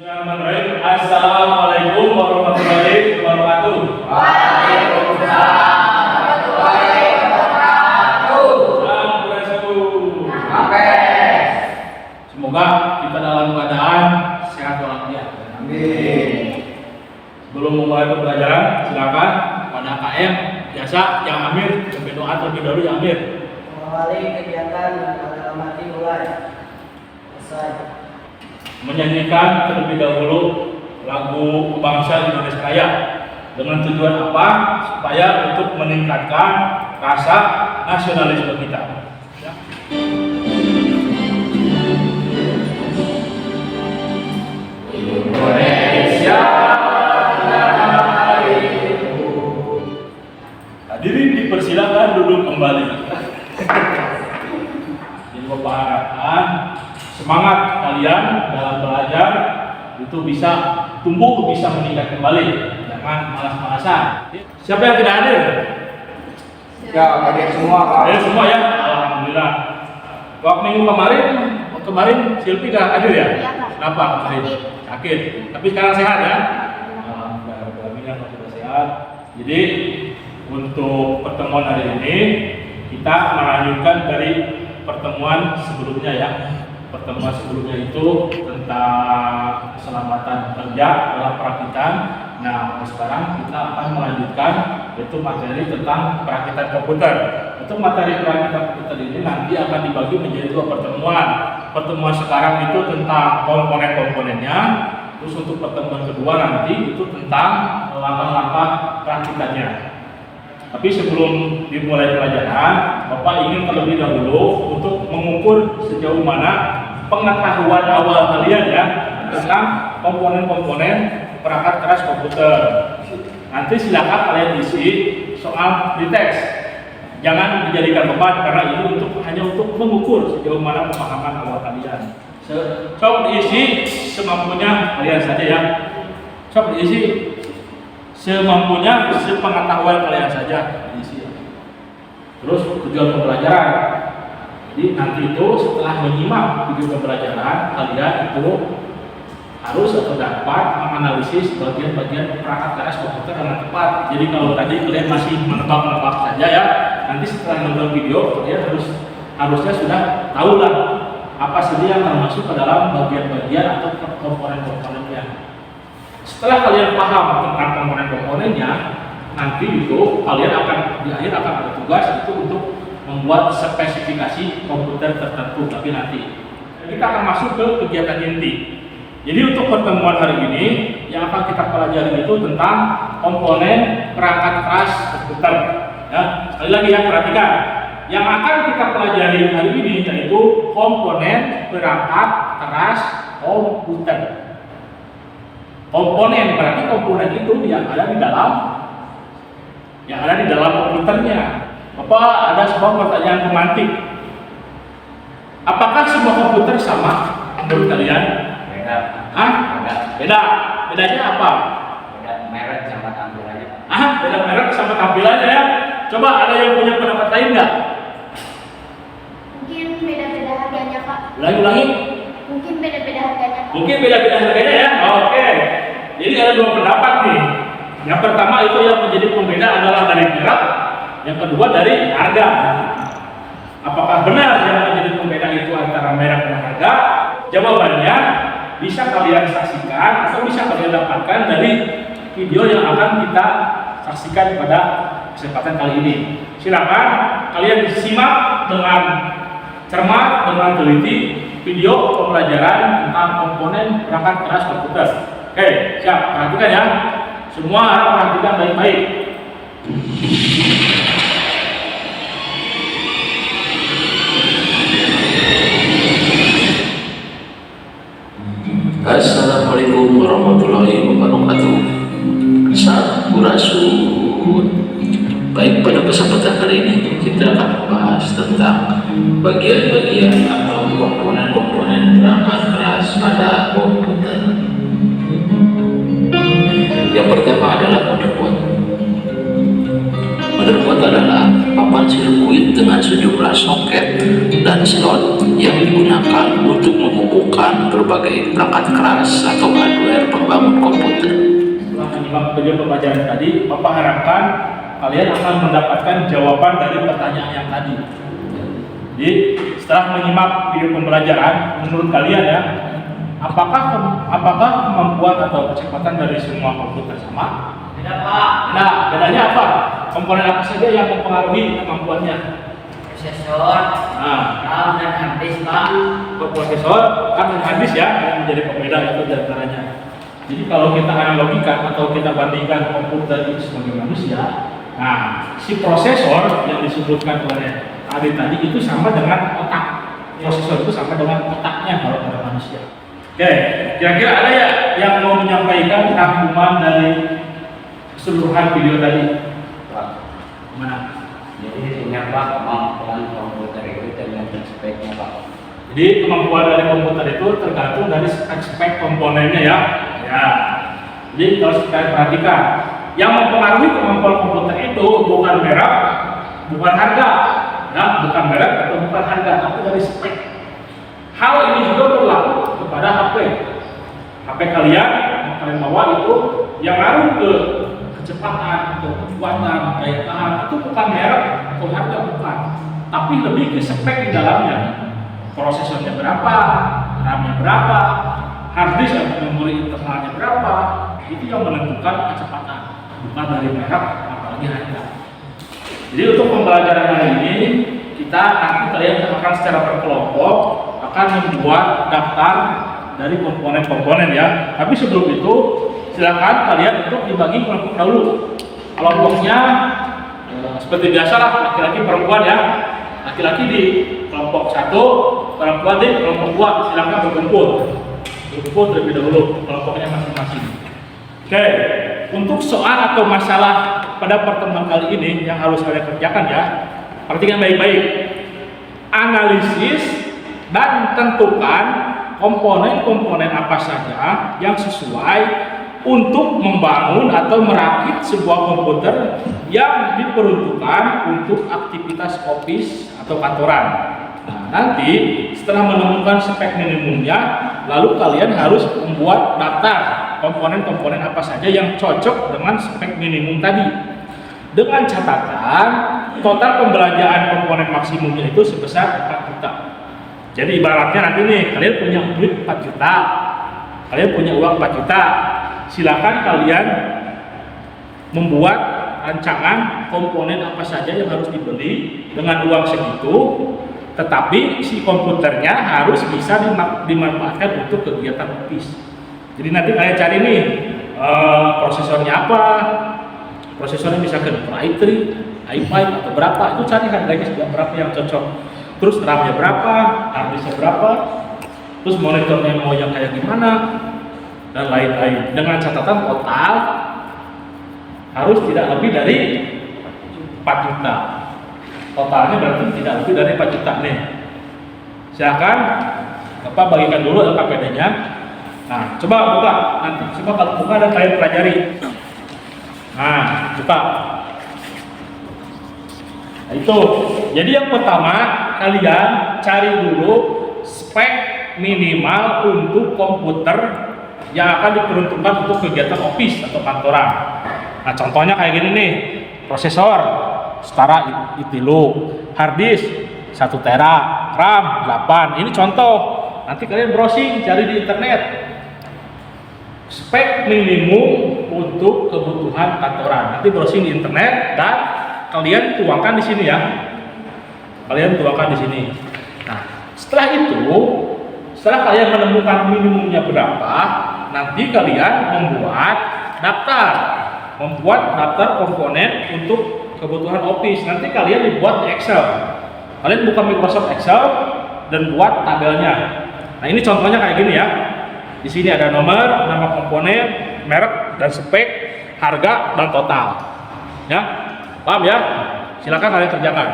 Bismillahirrahmanirrahim. Assalamualaikum warahmatullahi wabarakatuh. Waalaikumsalam warahmatullahi wabarakatuh. Salam. Semoga kita dalam keadaan sehat walafiat. Amin. Sebelum memulai pembelajaran, silakan pada KM biasa yang Amir berdoa terlebih dahulu ya Amir. Mengawali kegiatan dan alamat mulai. Selesai. Menyanyikan terlebih dahulu lagu bangsa Indonesia Raya dengan tujuan apa? Supaya untuk meningkatkan rasa nasionalisme kita. Ya. Indonesia Raya. Hadirin dipersilakan duduk kembali. Jadi Bapak harapkan semangat kalian dalam belajar itu bisa tumbuh, bisa meningkat kembali. Jangan malas-malasan. Siapa yang tidak hadir? Ya, hadir semua, Pak. Hadir semua ya. Alhamdulillah. Waktu minggu kemarin Silvi gak hadir ya? Iya, Pak. Kenapa? Sakit. Tapi sekarang sehat ya? Alhamdulillah sudah sehat. Jadi untuk pertemuan hari ini kita melanjutkan dari pertemuan sebelumnya ya. Pertemuan sebelumnya itu tentang keselamatan kerja dalam perakitan. Nah, sekarang kita akan melanjutkan yaitu materi tentang perakitan komputer. Untuk materi perakitan komputer ini nanti akan dibagi menjadi dua pertemuan. Pertemuan sekarang itu tentang komponen-komponennya. Terus untuk pertemuan kedua nanti itu tentang langkah-langkah perakitannya. Tapi sebelum dimulai pelajaran, Bapak ingin terlebih dahulu untuk mengukur sejauh mana pengetahuan awal kalian ya tentang komponen-komponen perangkat keras komputer. Nanti silakan kalian isi soal di teks. Jangan dijadikan beban karena ini hanya untuk mengukur sejauh mana pemahaman awal kalian. Coba diisi semampunya kalian saja ya. Coba diisi semampunya, sepengetahuan kalian saja diisi. Terus tujuan pembelajaran. Jadi nanti itu setelah menyimak video pembelajaran kalian itu harus atau dapat menganalisis bagian-bagian perangkat keras komputer dengan tepat. Jadi kalau tadi kalian masih menebak-nebak saja ya, nanti setelah nonton video kalian harusnya sudah tahu lah apa saja yang termasuk ke dalam bagian-bagian atau komponen-komponennya. Setelah kalian paham tentang komponen-komponennya, nanti itu kalian akan di akhir akan ada tugas itu untuk membuat spesifikasi komputer tertentu. Tapi nanti kita akan masuk ke kegiatan inti. Jadi untuk pertemuan hari ini yang akan kita pelajari itu tentang komponen perangkat keras komputer. Ya, sekali lagi ya perhatikan. Yang akan kita pelajari hari ini yaitu komponen perangkat keras komputer. Komponen berarti komponen itu yang ada di dalam komputernya. Bapak ada sebuah pertanyaan pemantik. Apakah semua komputer sama menurut kalian? Beda. Hah? Beda. Bedanya apa? Beda merek sama tampilannya. Beda merek sama tampilannya ya. Coba ada yang punya pendapat lain nggak? Mungkin beda-beda harganya, Pak. Ulangi. Mungkin beda-beda harganya, Pak. Mungkin beda-beda harganya ya. Oke. Jadi ada dua pendapat nih. Yang pertama itu yang menjadi pembeda adalah dari merek. Yang kedua dari harga. Apakah benar yang menjadi pembeda itu antara merek dan harga? Jawabannya bisa kalian saksikan atau bisa kalian dapatkan dari video yang akan kita saksikan pada kesempatan kali ini. Silakan kalian simak dengan cermat, dengan teliti video pembelajaran tentang komponen perangkat keras komputer. Oke, siap. Perhatikan ya. Semua harap perhatikan baik-baik. Assalamualaikum warahmatullahi wabarakatuh. Sampurasun. Baik, pada kesempatan kali ini kita akan membahas tentang bagian-bagian atau komponen-komponen perangkat keras pada komputer. Yang pertama adalah motherboard. Motherboard adalah papan sirkuit dengan sejumlah sok soket, dan slot yang digunakan untuk menghubungkan berbagai perangkat keras atau hardware pembangun komputer. Setelah menyimak video pembelajaran tadi, Bapak harapkan kalian akan mendapatkan jawaban dari pertanyaan yang tadi. Jadi setelah menyimak video pembelajaran, menurut kalian ya, apakah kemampuan atau kecepatan dari semua komputer sama? Tidak, Pak. Nah, bedanya apa? Komponen apa saja yang mempengaruhi kemampuannya? Prosesor, Nah, RAM, dan hard disk, Pak. prosesor kan hadis ya yang menjadi pembeda itu diantaranya. Jadi kalau kita analogikan atau kita bandingkan komputer itu sebagai manusia, nah si prosesor yang disebutkan oleh Adi tadi itu sama dengan otak. Prosesor itu sama dengan otaknya kalau pada manusia. Oke, kira-kira ada ya yang mau menyampaikan rangkuman dari keseluruhan video tadi? Pak. Mana? Jadi intinya Pak, kemampuan komputer itu tergantung speknya Pak. Jadi kemampuan dari komputer itu tergantung dari spek komponennya ya. Ya. Jadi kalau kita perhatikan, yang mempengaruhi kemampuan komputer itu bukan merek, bukan harga, ya, bukan merek atau bukan harga, tapi dari spek. Hal ini juga berlaku kepada HP. HP kalian yang kalian bawa itu yang ngaruh ke kecepatan, atau kekuatan, daya tahan itu bukan merek atau harga bukan, tapi lebih ke spek di dalamnya. Prosesornya berapa, RAM-nya berapa, hard disk atau memori internalnya berapa, itu yang menentukan kecepatan, bukan dari merek apalagi harga. Jadi untuk pembelajaran hari ini kita nanti kalian akan secara berkelompok akan membuat daftar dari komponen-komponen ya. Tapi sebelum itu silakan kalian untuk dibagi kelompok dahulu. Kelompoknya seperti biasa lah, laki-laki perempuan ya. Laki-laki di kelompok 1, perempuan di kelompok 2. Silakan berkumpul terlebih dahulu kelompoknya masing-masing. Oke, untuk soal atau masalah pada pertemuan kali ini yang harus kalian kerjakan ya, perhatikan baik-baik. Analisis dan tentukan komponen-komponen apa saja yang sesuai untuk membangun atau merakit sebuah komputer yang diperuntukkan untuk aktivitas office atau kantoran. Nah, nanti setelah menemukan spek minimumnya, lalu kalian harus membuat daftar komponen-komponen apa saja yang cocok dengan spek minimum tadi. Dengan catatan total pembelanjaan komponen maksimumnya itu sebesar 4 juta. Jadi ibaratnya nanti nih kalian punya duit 4 juta, kalian punya uang 4 juta, silakan kalian membuat rancangan komponen apa saja yang harus dibeli dengan uang segitu, tetapi si komputernya harus bisa dimanfaatkan untuk kegiatan office. Jadi nanti kalian cari nih prosesornya apa, prosesornya misalkan i3, i5 atau berapa, itu cari harganya sudah berapa yang cocok. Terus RAM-nya berapa, hard disk-nya berapa, terus monitornya mau yang kayak gimana, dan lain-lain. Dengan catatan total harus tidak lebih dari 4 juta. Totalnya berarti tidak lebih dari 4 juta nih. Silakan Bapak bagikan dulu LKPD-nya. Nah, coba buka nanti. Coba kalau buka dan kalian pelajari. Nah, buka. Nah, itu. Jadi yang pertama kalian cari dulu spek minimal untuk komputer yang akan diperuntukkan untuk kegiatan office atau kantoran. Nah, contohnya kayak gini nih. Prosesor setara i3, hard disk 1 tera, RAM 8. Ini contoh. Nanti kalian browsing cari di internet. Spek minimum untuk kebutuhan kantoran. Nanti browsing di internet dan kalian tuangkan di sini ya. Kalian tuangkan di sini. Nah, setelah itu, setelah kalian menemukan minimumnya berapa, nanti kalian membuat daftar komponen untuk kebutuhan office. Nanti kalian dibuat di Excel. Kalian buka Microsoft Excel dan buat tabelnya. Nah, ini contohnya kayak gini ya. Di sini ada nomor, nama komponen, merek dan spek, harga dan total. Ya, paham ya? Silakan kalian kerjakan.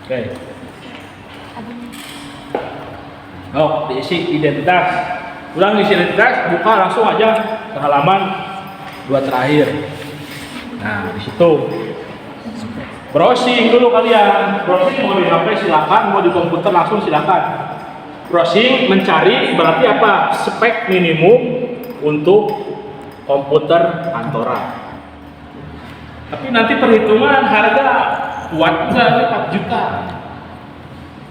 Oke. Oh, diisi identitas. Ulang isi identitas, buka langsung aja ke halaman 2 terakhir. Nah, di situ Browsing dulu kalian. Browsing mau di HP silakan, mau di komputer langsung silakan. Browsing mencari berarti apa? Spek minimum untuk komputer kantoran. Tapi nanti perhitungan harga kuat juga 4 juta.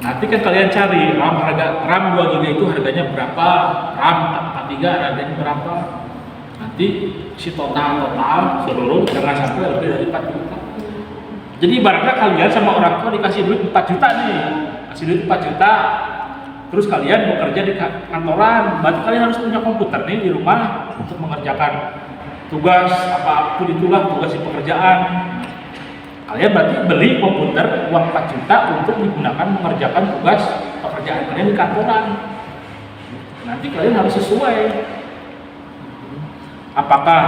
Nanti kan kalian cari RAM 2 GB itu harganya berapa, RAM 43 harganya berapa. Nanti si total seluruh jangan sampai lebih dari 4 juta. Jadi ibaratnya kalian sama orang tua dikasih duit 4 juta nih, kasih duit 4 juta, terus kalian bekerja di kantoran, berarti kalian harus punya komputer nih di rumah untuk mengerjakan tugas apapun itulah, tugas di pekerjaan. Kalian berarti beli komputer uang 4 juta untuk digunakan mengerjakan tugas pekerjaan kalian di kantoran. Nanti kalian harus sesuai. Apakah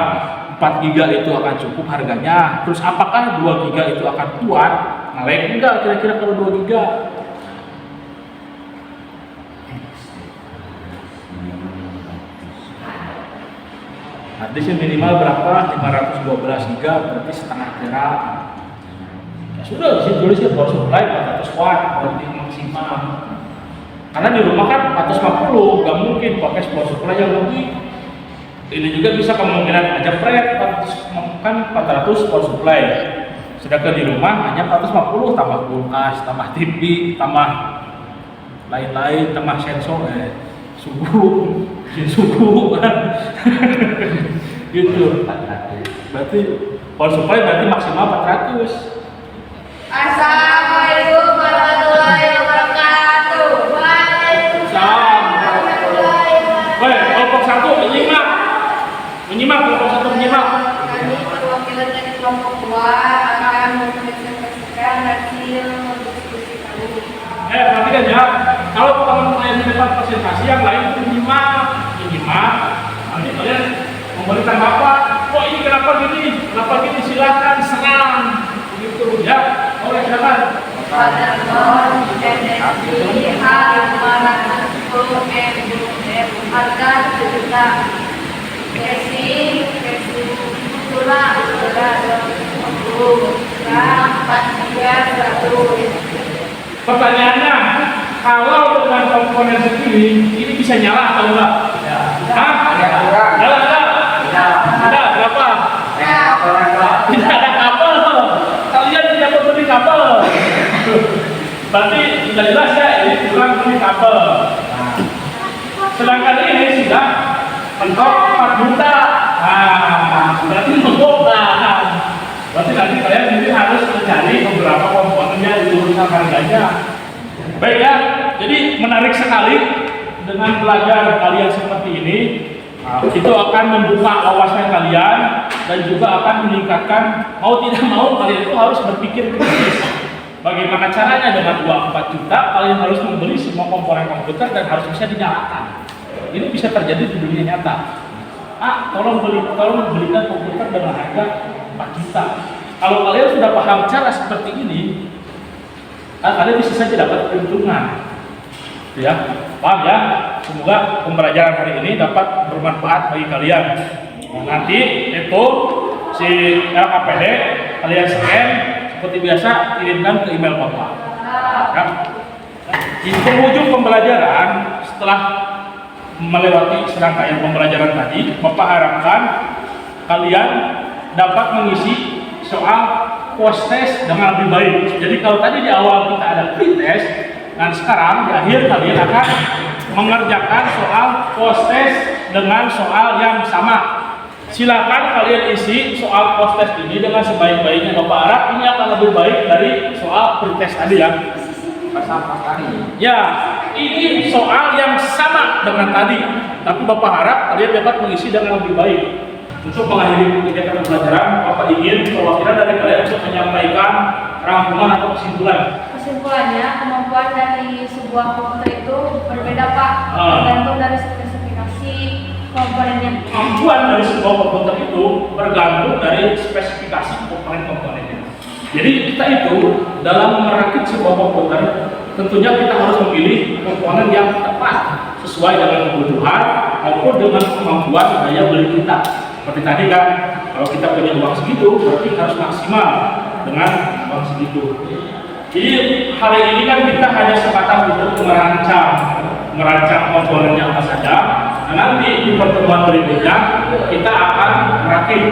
4 giga itu akan cukup harganya? Terus apakah 2 giga itu akan kuat? Ngelek enggak kira-kira kalau 2 giga? Nanti sih minimal berapa? 512 giga berarti setengah tera. Ya sudah, di situ tulisnya power supply 400 watt berarti maksimal. Karena di rumah kan 450, nggak mungkin pakai power supply yang lebih. Ini juga bisa kemungkinan aja flat kan 400 power supply. Sedangkan di rumah hanya 450 tambah kulkas, tambah TV, tambah lain-lain, tambah sensor suhu kan. Gitu. Berarti power supply berarti maksimal 400. Assalamualaikum warahmatullahi wabarakatuh. Waalaikumsalam. Woi, kelompok 1 menyimak. Menyimak kelompok 1 menyimak. Kami perwakilan dari kelompok 2 akan mempresentasikan hasil diskusi kami. Perhatikan ya. Kalau teman-teman yang di depan presentasi yang lain itu menyimak. Nanti kalian memberikan bapak. Oh ini kenapa gini? Silakan serang. Begitu ya. Oleh silakan. Pada non NSI H510 MUF harga 1 juta. Casing Tula sudah 20 RAM 4 Pertanyaannya, kalau dengan komponen segini, ini bisa nyala atau enggak? Ya. Hah? Nyala enggak? Enggak, berapa? Tidak ada kabel. Kalian tidak membeli kabel. Berarti sudah jelas ya, ini kurang beli kabel. Sedangkan ini sudah mentok 4 juta. Berarti membongkar. Berarti nanti kalian ini harus mencari beberapa komponennya diturunkan harganya. Baik ya, jadi menarik sekali dengan belajar kalian seperti ini. Itu akan membuka wawasan kalian dan juga akan meningkatkan mau tidak mau kalian itu harus berpikir kritis. Bagaimana caranya dengan uang 4 juta kalian harus membeli semua komponen komputer dan harus bisa dinyalakan. Ini bisa terjadi di dunia nyata. Tolong belikan komputer dengan harga 4 juta. Kalau kalian sudah paham cara seperti ini, kalian bisa saja dapat keuntungan. Ya, paham ya? Semoga pembelajaran hari ini dapat bermanfaat bagi kalian. Nanti itu si LKPD kalian scan seperti biasa kirimkan ke email Bapak. Ya. Di penghujung pembelajaran setelah melewati serangkaian pembelajaran tadi, Bapak harapkan kalian dapat mengisi soal post test dengan lebih baik. Jadi kalau tadi di awal kita ada pre test, dan sekarang di akhir kalian akan mengerjakan soal post test dengan soal yang sama. Silakan kalian isi soal post test ini dengan sebaik-baiknya. Bapak harap ini akan lebih baik dari soal pre test tadi ya. Ya, ini soal yang sama dengan tadi, tapi Bapak harap kalian dapat mengisi dengan lebih baik. Untuk mengakhiri kegiatan pembelajaran, Bapak ingin perwakilan dari kalian untuk menyampaikan rangkuman atau kesimpulan. Kesimpulannya, kemampuan dari sebuah komputer itu berbeda Pak, tergantung dari spesifikasi komponennya. Kemampuan dari sebuah komputer itu bergantung dari spesifikasi komponen-komponennya. Jadi kita itu dalam merakit sebuah komputer, tentunya kita harus memilih komponen yang tepat sesuai dengan kebutuhan maupun dengan kemampuan daya beli kita. Seperti tadi kan, kalau kita punya uang segitu, berarti harus maksimal dengan uang segitu. Jadi hari ini kan kita hanya sebatas untuk merancang komponennya apa saja. Nah, nanti di pertemuan berikutnya kita akan merakit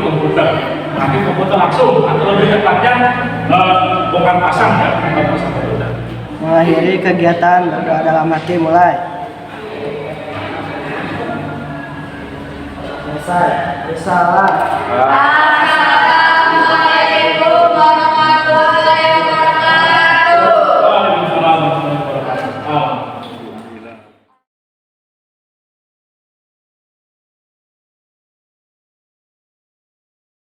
komputer langsung, atau lebih tepatnya bongkar pasang ya, bongkar pasang komputer. Mengakhiri kegiatan berdoa dalam hati mulai. Selesai. Salam. Ah.